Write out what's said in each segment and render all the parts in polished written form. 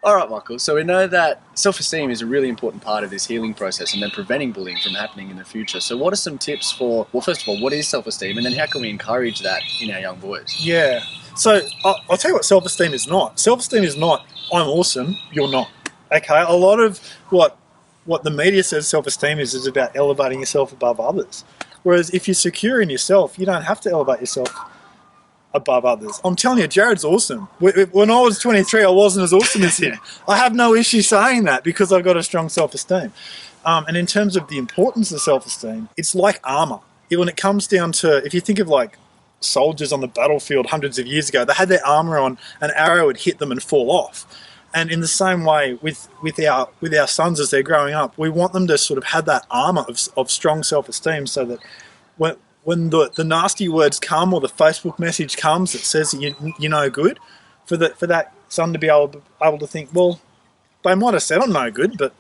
All right, Michael. So we know that self-esteem is a really important part of this healing process and then preventing bullying from happening in the future. So what are some tips for, well, first of all, what is self-esteem? And then how can we encourage that in our young boys? Yeah. So I'll tell you what self-esteem is not. Self-esteem is not, I'm awesome, you're not. Okay? A lot of what the media says self-esteem is about elevating yourself above others. Whereas if you're secure in yourself, you don't have to elevate yourself above others. I'm telling you, Jared's awesome. When I was 23, I wasn't as awesome as him. I have no issue saying that because I've got a strong self-esteem. And in terms of the importance of self-esteem, it's like armour. When it comes down to, if you think of like soldiers on the battlefield hundreds of years ago, they had their armour on, an arrow would hit them and fall off. And in the same way with our sons as they're growing up, we want them to sort of have that armour of strong self-esteem so that when the nasty words come or the Facebook message comes that says that you're no good, for that son to be able to think, well, they might have said I'm no good, but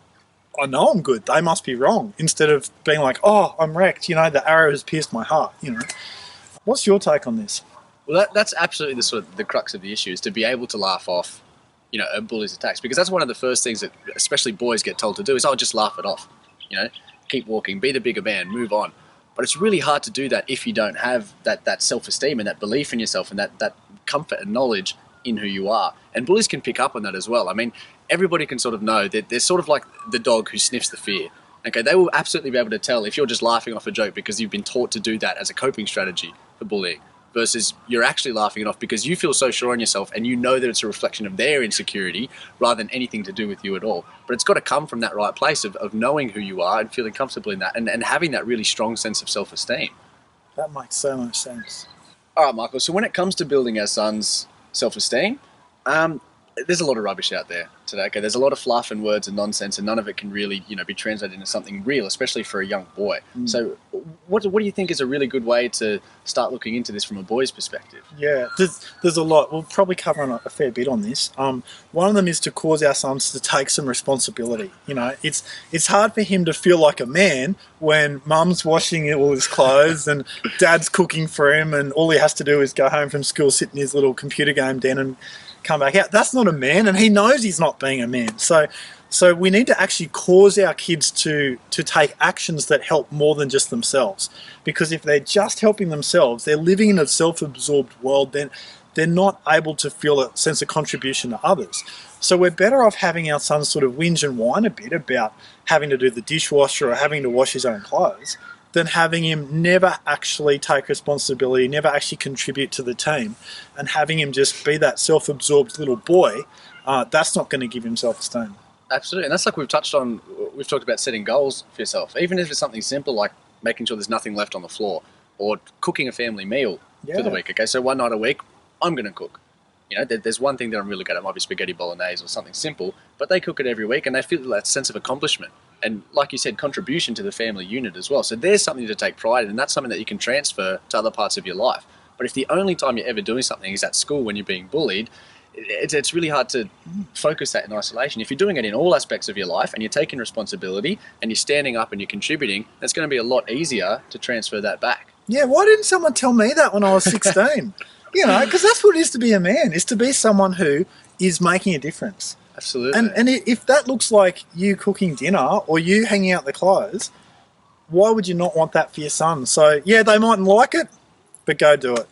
I know I'm good. They must be wrong. Instead of being like, oh, I'm wrecked. The arrow has pierced my heart. What's your take on this? Well, that's absolutely the crux of the issue, is to be able to laugh off, a bully's attacks, because that's one of the first things that especially boys get told to do is, oh, just laugh it off. Keep walking, be the bigger man, move on. But it's really hard to do that if you don't have that self-esteem and that belief in yourself and that comfort and knowledge in who you are. And bullies can pick up on that as well. I mean, everybody can sort of know that they're sort of like the dog who sniffs the fear. Okay, they will absolutely be able to tell if you're just laughing off a joke because you've been taught to do that as a coping strategy for bullying, versus you're actually laughing it off because you feel so sure on yourself and you know that it's a reflection of their insecurity rather than anything to do with you at all. But it's got to come from that right place of knowing who you are and feeling comfortable in that and having that really strong sense of self-esteem. That makes so much sense. All right, Michael, so when it comes to building our son's self-esteem, there's a lot of rubbish out there today. Okay, there's a lot of fluff and words and nonsense, and none of it can really, be translated into something real, especially for a young boy. So, what do you think is a really good way to start looking into this from a boy's perspective? Yeah, there's a lot. We'll probably cover a fair bit on this. One of them is to cause our sons to take some responsibility. It's hard for him to feel like a man when mum's washing all his clothes and dad's cooking for him, and all he has to do is go home from school, sit in his little computer game den, and come back out. That's not a man, and he knows he's not being a man. So we need to actually cause our kids to take actions that help more than just themselves. Because if they're just helping themselves, they're living in a self-absorbed world, then they're not able to feel a sense of contribution to others. So we're better off having our son sort of whinge and whine a bit about having to do the dishwasher or having to wash his own clothes than having him never actually take responsibility, never actually contribute to the team, and having him just be that self-absorbed little boy. That's not going to give him self-esteem. Absolutely, and that's like we've talked about setting goals for yourself, even if it's something simple like making sure there's nothing left on the floor or cooking a family meal for the week. Okay, so one night a week, I'm going to cook. There's one thing that I'm really good at, might be spaghetti bolognese or something simple, but they cook it every week and they feel that sense of accomplishment. And like you said, contribution to the family unit as well. So there's something to take pride in, and that's something that you can transfer to other parts of your life. But if the only time you're ever doing something is at school when you're being bullied, it's really hard to focus that in isolation. If you're doing it in all aspects of your life and you're taking responsibility and you're standing up and you're contributing, it's going to be a lot easier to transfer that back. Yeah, why didn't someone tell me that when I was 16? Because that's what it is to be a man, is to be someone who is making a difference. Absolutely. And if that looks like you cooking dinner or you hanging out the clothes, why would you not want that for your son? So, yeah, they mightn't like it, but go do it.